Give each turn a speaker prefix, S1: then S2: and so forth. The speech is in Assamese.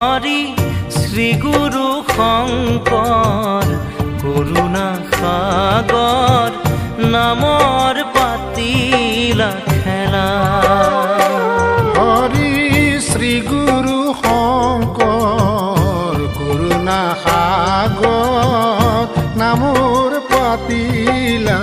S1: হৰি শ্ৰী গুৰু শংকৰ কৰুণা সাগৰ নামৰ পাতিলা খেলা।
S2: হৰি শ্ৰী গুৰু শংকৰ কৰুণা সাগৰ নামৰ পাতিলা